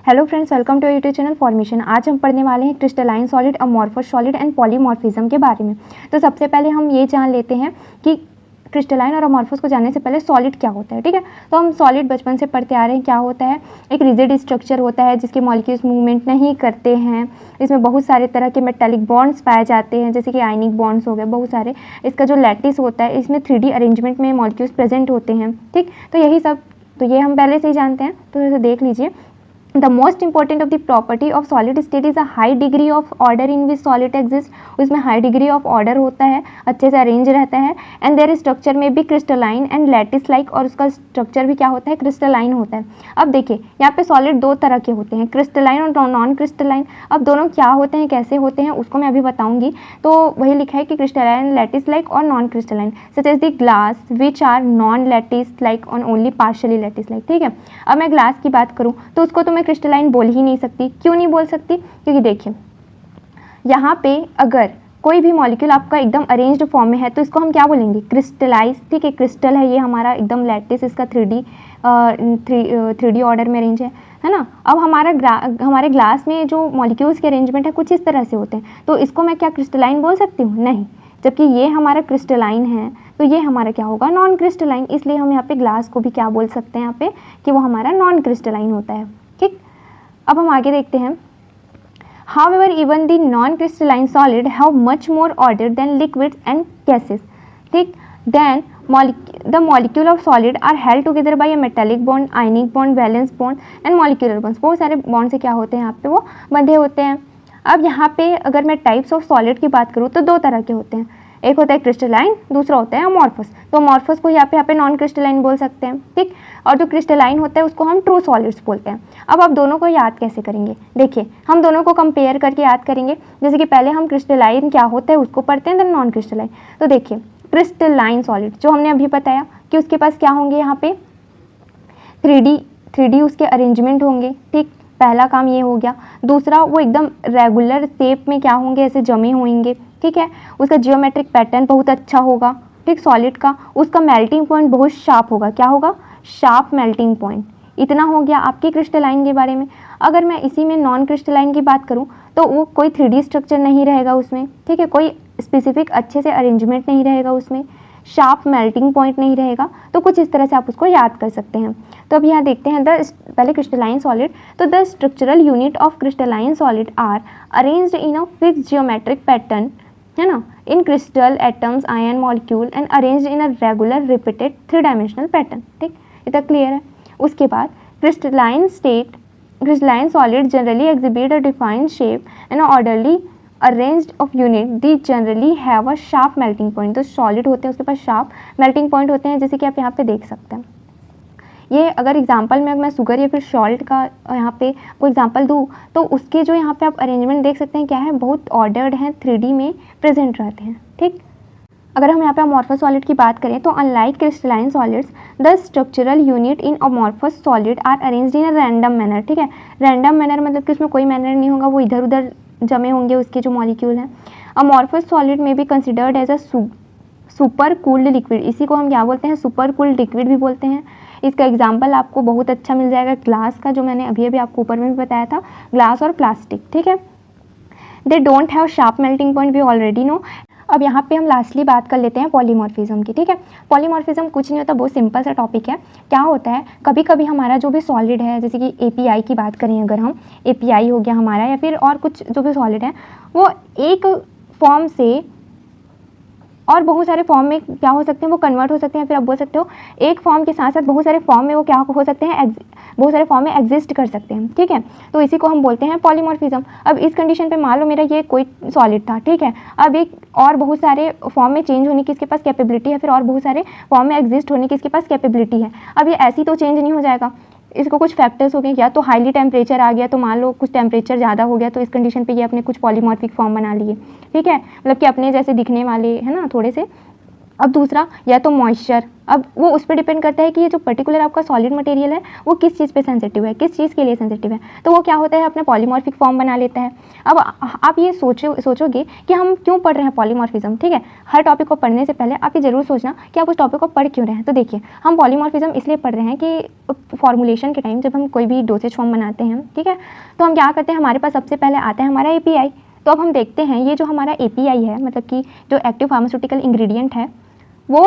Hello friends, welcome to YouTube channel Formation. आज हम पढ़ने वाले हैं crystalline solid, amorphous solid and polymorphism के बारे में। तो सबसे पहले हम ये जान लेते हैं कि क्रिस्टलाइन और अमॉर्फस को जानने से पहले सॉलिड क्या होता है। ठीक है, तो हम सॉलिड बचपन से पढ़ते आ रहे हैं। क्या होता है? एक रिजिड स्ट्रक्चर होता है जिसके मॉलिक्यूल्स मूवमेंट नहीं करते हैं। इसमें बहुत सारे तरह के मेटालिक बॉन्ड्स पाए जाते हैं, जैसे कि आयनिक बॉन्ड्स हो गए बहुत सारे। इसका जो लैटिस होता है, इसमें 3D अरेंजमेंट में मॉलिक्यूल्स प्रेजेंट होते हैं। ठीक, तो यही सब तो ये हम पहले से ही जानते हैं, तो इसे देख लीजिए। The most important of the property of solid state is a high degree of order in which solid exists. उसमें high degree of order होता है, अच्छे से अरेंज रहता है। and their structure में भी crystalline and lattice like, और उसका स्ट्रक्चर भी क्या होता है? क्रिस्टलाइन होता है। अब देखिए यहाँ पे सॉलिड दो तरह के होते हैं, क्रिस्टलाइन और नॉन क्रिस्टलाइन। अब दोनों क्या होते हैं, कैसे होते हैं, उसको मैं अभी बताऊंगी। तो वही लिखा है कि क्रिस्टलाइन लैटिस लाइक और non crystalline, such as the glass which are non lattice like और ओनली पार्शियली लैटिस लाइक। ठीक है, अब मैं ग्लास की बात करूँ तो उसको तो मैं क्रिस्टलाइन बोल ही नहीं सकती। क्यों नहीं बोल सकती? क्योंकि देखिए यहाँ पे अगर कोई भी मॉलिक्यूल आपका एकदम अरेंज्ड फॉर्म में है तो इसको हम क्या बोलेंगे? क्रिस्टलाइज। ठीक है, क्रिस्टल है ये हमारा एकदम लैटिस, इसका 3D ऑर्डर में अरेंज है ना। अब हमारे ग्लास में जो मॉलिक्यूल्स के अरेंजमेंट है कुछ इस तरह से होते हैं, तो इसको मैं क्या क्रिस्टलाइन बोल सकती हूँ? नहीं। जबकि ये हमारा क्रिस्टलाइन है तो ये हमारा क्या होगा? Non crystalline. इसलिए हम यहाँ पे ग्लास को भी क्या बोल सकते हैं यहाँ पे कि वो हमारा नॉन क्रिस्टलाइन होता है। ठीक, अब हम आगे देखते हैं। However, even the non-crystalline solid have much more order than liquids and gases. ठीक, then the molecule of solid are held together by a metallic bond, ionic bond, valence bond and molecular bonds. बहुत सारे bond से क्या होते हैं यहाँ पे? वो बंधे होते हैं। अब यहाँ पे अगर मैं टाइप्स ऑफ सॉलिड की बात करूँ तो दो तरह के होते हैं, एक होता है क्रिस्टलाइन, दूसरा होता है अमॉर्फस। तो अमॉर्फस को यहाँ पे नॉन क्रिस्टलाइन बोल सकते हैं। ठीक, और जो क्रिस्टलाइन होता है उसको हम ट्रू सॉलिड्स बोलते हैं। अब आप दोनों को याद कैसे करेंगे? देखिए हम दोनों को कंपेयर करके याद करेंगे। जैसे कि पहले हम क्रिस्टलाइन क्या होता है उसको पढ़ते हैं, देन नॉन क्रिस्टलाइन। तो देखिए क्रिस्टलाइन सॉलिड जो हमने अभी बताया कि उसके पास क्या होंगे, यहाँ पे 3D उसके अरेंजमेंट होंगे। ठीक, पहला काम ये हो गया। दूसरा, वो एकदम रेगुलर शेप में क्या होंगे? ऐसे जमे होंगे। ठीक है, उसका जियोमेट्रिक पैटर्न बहुत अच्छा होगा। ठीक, सॉलिड का उसका मेल्टिंग पॉइंट बहुत शार्प होगा। क्या होगा? Sharp melting point. इतना हो गया आपकी क्रिस्टलाइन के बारे में। अगर मैं इसी में नॉन क्रिस्टलाइन की बात करूं तो वो कोई 3D स्ट्रक्चर नहीं रहेगा उसमें। ठीक है, कोई स्पेसिफिक अच्छे से अरेंजमेंट नहीं रहेगा उसमें, शार्प मेल्टिंग पॉइंट नहीं रहेगा। तो कुछ इस तरह से आप उसको याद कर सकते हैं। तो अब यहाँ देखते हैं पहले क्रिस्टलाइन सॉलिड। तो the structural unit of crystalline solid are arranged in a fixed geometric pattern, है ना, in crystal atoms ion molecule and arranged in a regular repeated 3 dimensional pattern. ठीक, इतना क्लियर है। उसके बाद crystalline solid generally exhibit a defined shape and orderly arranged of unit they generally have a sharp melting point. तो solid होते हैं उसके पास sharp melting point होते हैं, जैसे कि आप यहाँ पे देख सकते हैं। ये अगर एग्जांपल में मैं शुगर या फिर सॉल्ट का यहाँ पे कोई एग्जांपल दूँ तो उसके जो यहाँ पे आप अरेंजमेंट देख सकते हैं क्या है? बहुत ऑर्डर्ड हैं, 3D में प्रेजेंट रहते हैं। ठीक, अगर हम यहाँ पे अमॉर्फस सॉलिड की बात करें तो unlike crystalline solids the structural unit in amorphous solid are arranged in a random manner. ठीक है, रैंडम मैनर मतलब कि उसमें कोई मैनर नहीं होगा, वो इधर उधर जमे होंगे उसके जो मॉलिक्यूल हैं। अमॉर्फस सॉलिड में भी considered as a super cooled liquid. इसी को हम क्या बोलते हैं? सुपर कूल्ड लिक्विड भी बोलते हैं। इसका एग्जाम्पल आपको बहुत अच्छा मिल जाएगा ग्लास का, जो मैंने अभी आपको ऊपर में भी बताया था, ग्लास और प्लास्टिक। ठीक है, they don't have sharp melting point, we already know. अब यहाँ पे हम लास्टली बात कर लेते हैं पॉलीमॉर्फिज्म की। ठीक है, पॉलीमॉर्फिज्म कुछ नहीं होता, बहुत सिंपल सा टॉपिक है। क्या होता है, कभी कभी हमारा जो भी सॉलिड है, जैसे कि API की बात करें, अगर हम API हो गया हमारा, या फिर और कुछ जो भी सॉलिड है, वो एक फॉर्म से और बहुत सारे फॉर्म में क्या हो सकते हैं? वो कन्वर्ट हो सकते हैं। फिर आप बोल सकते हो एक फॉर्म के साथ साथ बहुत सारे फॉर्म में वो क्या हो सकते हैं? बहुत सारे फॉर्म में एग्जिस्ट कर सकते हैं। ठीक है, तो इसी को हम बोलते हैं पॉलीमॉर्फिज्म। अब इस कंडीशन पे मान लो मेरा ये कोई सॉलिड था, ठीक है, अब एक और बहुत सारे फॉर्म में चेंज होने की इसके पास कैपेबिलिटी है, फिर और बहुत सारे फॉर्म में एग्जिस्ट होने की इसके पास कैपेबिलिटी है। अब ये ऐसी तो चेंज नहीं हो जाएगा, इसको कुछ फैक्टर्स हो गए, या तो हाईली टेम्परेचर आ गया, तो मान लो कुछ टेम्परेचर ज़्यादा हो गया तो इस कंडीशन पे ये अपने कुछ पॉलीमॉर्फिक फॉर्म बना लिए। ठीक है, मतलब कि अपने जैसे दिखने वाले है ना थोड़े से, अब दूसरा या तो मॉइस्चर, अब वो उस पर डिपेंड करता है कि ये जो पर्टिकुलर आपका सॉलिड मटेरियल है वो किस चीज़ पे सेंसिटिव है, किस चीज़ के लिए सेंसिटिव है, तो वो क्या होता है अपना पॉलीमॉर्फिक फॉर्म बना लेता है। अब आप ये सोचोगे कि हम क्यों पढ़ रहे हैं पॉलीमॉर्फिज्म, ठीक है। हर टॉपिक को पढ़ने से पहले आप ये जरूर सोचना कि आप उस टॉपिक को पढ़ क्यों रहे हैं। तो देखिए, हम पॉलीमॉर्फिज्म इसलिए पढ़ रहे हैं कि फॉर्मुलेशन के टाइम जब हम कोई भी डोसेज फॉर्म बनाते हैं, ठीक है, तो हम क्या करते हैं, हमारे पास सबसे पहले आता है हमारा API। तो अब हम देखते हैं ये जो हमारा API है, मतलब कि जो एक्टिव फार्मास्यूटिकल इंग्रेडिएंट है, वो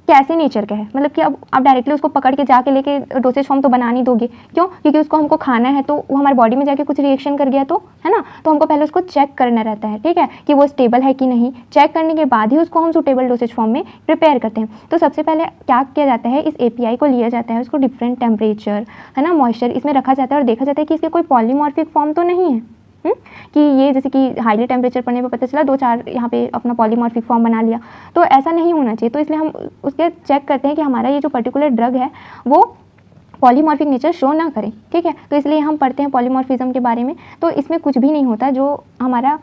कैसे नेचर का है। मतलब कि अब आप डायरेक्टली उसको पकड़ के जाके लेके डोसेज फॉर्म तो बना नहीं दोगे, क्यों? क्योंकि उसको हमको खाना है, तो वो हमारे बॉडी में जाके कुछ रिएक्शन कर गया तो, है ना, तो हमको पहले उसको चेक करना रहता है, ठीक है, कि वो स्टेबल है कि नहीं। चेक करने के बाद ही उसको हम सूटेबल डोसेज फॉर्म में प्रिपेयर करते हैं। तो सबसे पहले क्या किया जाता है, इस API को लिया जाता है, उसको डिफरेंट टेम्परेचर, है ना, मॉइस्चर इसमें रखा जाता है और देखा जाता है कि इसके कोई पॉलीमॉर्फिक फॉर्म तो नहीं है। कि ये जैसे कि हाईली टेम्परेचर पड़ने पर पता चला 2-4 यहाँ पे अपना पॉलीमॉर्फिक फॉर्म बना लिया, तो ऐसा नहीं होना चाहिए। तो इसलिए हम उसके चेक करते हैं कि हमारा ये जो पर्टिकुलर ड्रग है वो पॉलीमॉर्फिक नेचर शो ना करें, ठीक है। तो इसलिए हम पढ़ते हैं पॉलीमॉर्फिज्म के बारे में। तो इसमें कुछ भी नहीं होता जो हमारा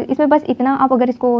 इसमें बस इतना, आप अगर इसको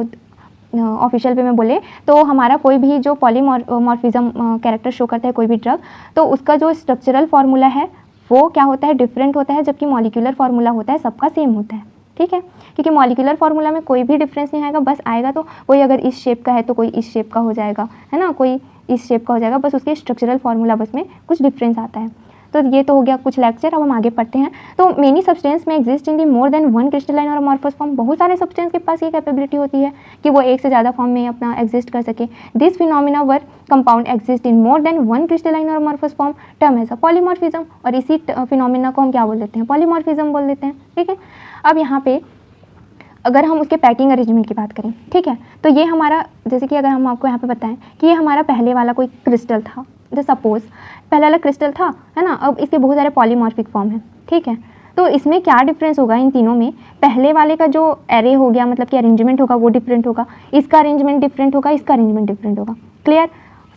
ऑफिशियल वे में बोले तो हमारा कोई भी जो पॉलीमॉर्फिज्म कैरेक्टर शो करता है कोई भी ड्रग, तो उसका जो स्ट्रक्चरल फार्मूला है वो क्या होता है, डिफरेंट होता है, जबकि मॉलिक्यूलर फार्मूला होता है सबका सेम होता है, ठीक है। क्योंकि मॉलिक्यूलर फार्मूला में कोई भी डिफरेंस नहीं आएगा, बस आएगा तो कोई अगर इस शेप का है तो कोई इस शेप का हो जाएगा, है ना, कोई इस शेप का हो जाएगा, बस उसके स्ट्रक्चरल फार्मूला बस में कुछ डिफरेंस आता है। तो ये तो हो गया कुछ लेक्चर। अब हम आगे पढ़ते हैं। तो मेनी सब्सटेंस में exist in the more than one crystalline और अमॉर्फस फॉर्म। बहुत सारे सब्सटेंस के पास ये कैपेबिलिटी होती है कि वो एक से ज़्यादा फॉर्म में अपना एग्जिस्ट कर सके। This phenomena where compound exist in more than one crystalline और amorphous form term as a polymorphism. और इसी फिनोमिना को हम क्या बोल देते हैं, पॉलीमॉर्फिज्म बोल देते हैं, ठीक है। अब यहाँ पे अगर हम उसके पैकिंग अरेंजमेंट की बात करें, ठीक है, तो ये हमारा, जैसे कि अगर हम आपको यहाँ पे बताएं कि ये हमारा पहले वाला कोई क्रिस्टल था, जैसे सपोज पहले वाला क्रिस्टल था, है ना, अब इसके बहुत सारे पॉलीमॉर्फिक फॉर्म है, ठीक है। तो इसमें क्या डिफरेंस होगा इन तीनों में, पहले वाले का जो एरे हो गया, मतलब कि अरेंजमेंट होगा वो डिफरेंट होगा, इसका अरेंजमेंट डिफरेंट होगा, इसका अरेंजमेंट डिफरेंट होगा, क्लियर।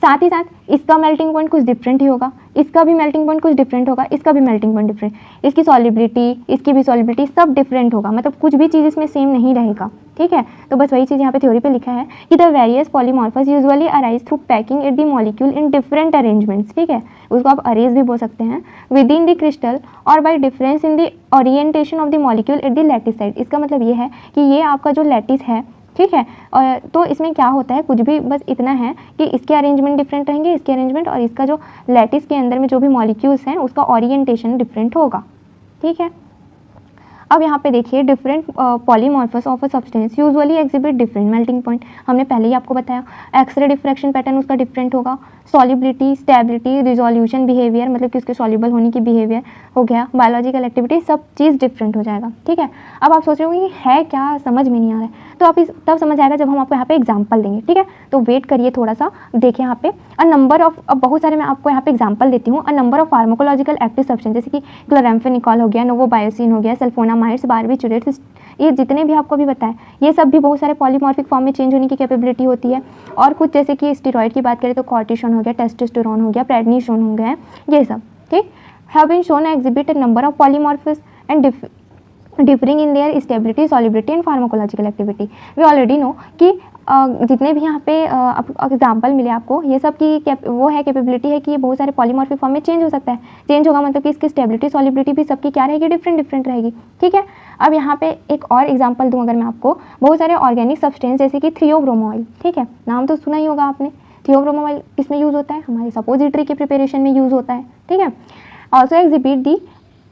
साथ ही साथ इसका मेल्टिंग पॉइंट कुछ डिफरेंट ही होगा, इसका भी मेल्टिंग पॉइंट कुछ डिफरेंट होगा, इसका भी मेल्टिंग पॉइंट डिफरेंट, इसकी सॉलिबिलिटी, इसकी भी सॉलिबिलिटी, सब डिफरेंट होगा, मतलब कुछ भी चीज़ इसमें सेम नहीं रहेगा, ठीक है। तो बस वही चीज़ यहाँ पे थ्योरी पे लिखा है कि the various polymorphs usually arise through packing at the molecule in different arrangements, ठीक है, उसको आप अरेज भी बोल सकते हैं, विद इन द क्रिस्टल और by difference in the orientation of the molecule at the lattice site. इसका मतलब ये है कि ये आपका जो लैटिस है, ठीक है, और तो इसमें क्या होता है, कुछ भी बस इतना है कि इसके अरेंजमेंट डिफरेंट रहेंगे, इसके अरेंजमेंट, और इसका जो लैटिस के अंदर में जो भी मॉलिक्यूल्स हैं उसका ओरिएंटेशन डिफरेंट होगा, ठीक है। अब यहाँ पे देखिए, different polymorphs of a substance usually exhibit different melting point. हमने पहले ही आपको बताया, एक्सरे डिफ्रैक्शन पैटर्न उसका डिफरेंट होगा, सॉलिबिलिटी, स्टेबिलिटी, रिजोल्यूशन, बिहेवियर, मतलब कि उसके सॉल्युबल होने की बिहेवियर हो गया, बायोलॉजिकल एक्टिविटी, सब चीज़ डिफरेंट हो जाएगा, ठीक है। अब आप सोच रहे होंगे है क्या, समझ में नहीं आ रहा है, तो आप इस तब समझ आएगा जब हम आपको यहाँ पे एग्जाम्पल देंगे, ठीक है। तो वेट करिए थोड़ा सा, देखिए यहाँ पे अ नंबर ऑफ, अब बहुत सारे मैं आपको यहाँ पे एग्जाम्पल देती हूँ। अ number of pharmacological active substance, जैसे कि क्लोराम्फेनिकॉल हो गया, नोवोबायोसिन हो गया, सल्फोनामाइड्स, बारबिचुरेट्स, ये जितने भी आपको भी बताएं, ये सब भी बहुत सारे पॉलीमॉर्फिक फॉर्म में चेंज होने की कैपेबिलिटी होती है। और कुछ जैसे कि स्टेरॉइड की बात करें तो कॉर्टिसोन हो गया, टेस्टोस्टेरोन हो गया, प्रेडनिसोन हो गया, ये सब, ठीक, have been shown exhibit a number of polymorphs and differing in their stability, solubility and pharmacological activity. We already know कि जितने भी यहाँ पे एग्जाम्पल मिले आपको, ये सब की वो है कैपेबिलिटी है कि ये बहुत सारे पॉलीमॉर्फिक फॉर्म में चेंज हो सकता है। चेंज होगा मतलब कि इसकी स्टेबिलिटी, सॉलिबिलिटी भी सबकी क्या रहेगी, डिफरेंट रहेगी, ठीक है। अब यहाँ पे एक और एग्जाम्पल दूँ अगर मैं आपको, बहुत सारे ऑर्गेनिक सब्सटेंस जैसे कि थियोब्रोमो ऑयल, ठीक है, नाम तो सुना ही होगा आपने। थियोब्रोमो ऑयल किसमें यूज़ होता है, हमारे सपोजिटरी के प्रिपरेशन में यूज़ होता है, ठीक है। ऑल्सो एग्जिबिट दी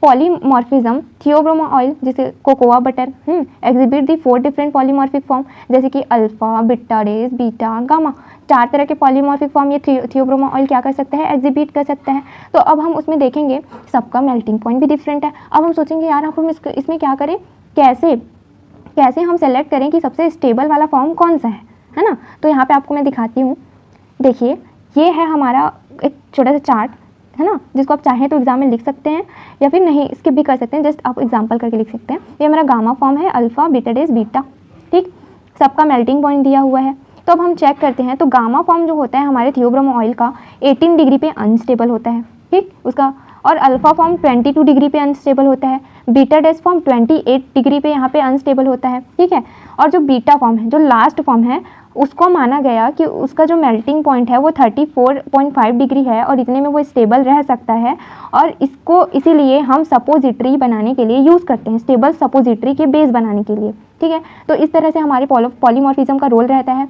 पॉलीमॉर्फिज्म, थियोब्रोमो ऑयल जैसे कोकोआ बटर एग्जिबिट दी 4 डिफरेंट पॉलीमॉर्फिक फॉर्म, जैसे कि alpha, beta days, beta, gamma, 4 तरह के पॉलीमॉर्फिक फॉर्म ये थियोब्रोमो ऑयल क्या कर सकता है, एग्जिबिट कर सकता है। तो अब हम उसमें देखेंगे सबका मेल्टिंग पॉइंट भी डिफरेंट है। अब हम सोचेंगे यार अब हम इसमें क्या करें, कैसे हम सेलेक्ट करें कि सबसे स्टेबल वाला फॉर्म कौन सा है ना। तो यहाँ पे आपको मैं दिखाती हूँ, देखिए ये है हमारा एक छोटा सा चार्ट, है ना, जिसको आप चाहें तो एग्जाम में लिख सकते हैं या फिर नहीं स्किप भी कर सकते हैं, जस्ट आप एग्जाम्पल करके लिख सकते हैं। ये हमारा गामा फॉर्म है, अल्फा, बीटा डेज, बीटा, ठीक, सबका मेल्टिंग पॉइंट दिया हुआ है। तो अब हम चेक करते हैं, तो गामा फॉर्म जो होता है हमारे थियोब्रोमो ऑयल का 18 डिग्री पे अनस्टेबल होता है, ठीक, उसका, और अल्फा फॉर्म 22 डिग्री पे अनस्टेबल होता है, बीटा डेज फॉर्म 28 डिग्री पे यहाँ पे अनस्टेबल होता है, ठीक है। और जो बीटा फॉर्म है, जो लास्ट फॉर्म है, उसको माना गया कि उसका जो मेल्टिंग पॉइंट है वो 34.5 डिग्री है और इतने में वो स्टेबल रह सकता है। और इसको इसीलिए हम सपोजिटरी बनाने के लिए यूज़ करते हैं, स्टेबल सपोजिटरी के बेस बनाने के लिए। ठीक है, तो इस तरह से हमारे पॉलीमॉर्फिज्म का रोल रहता है।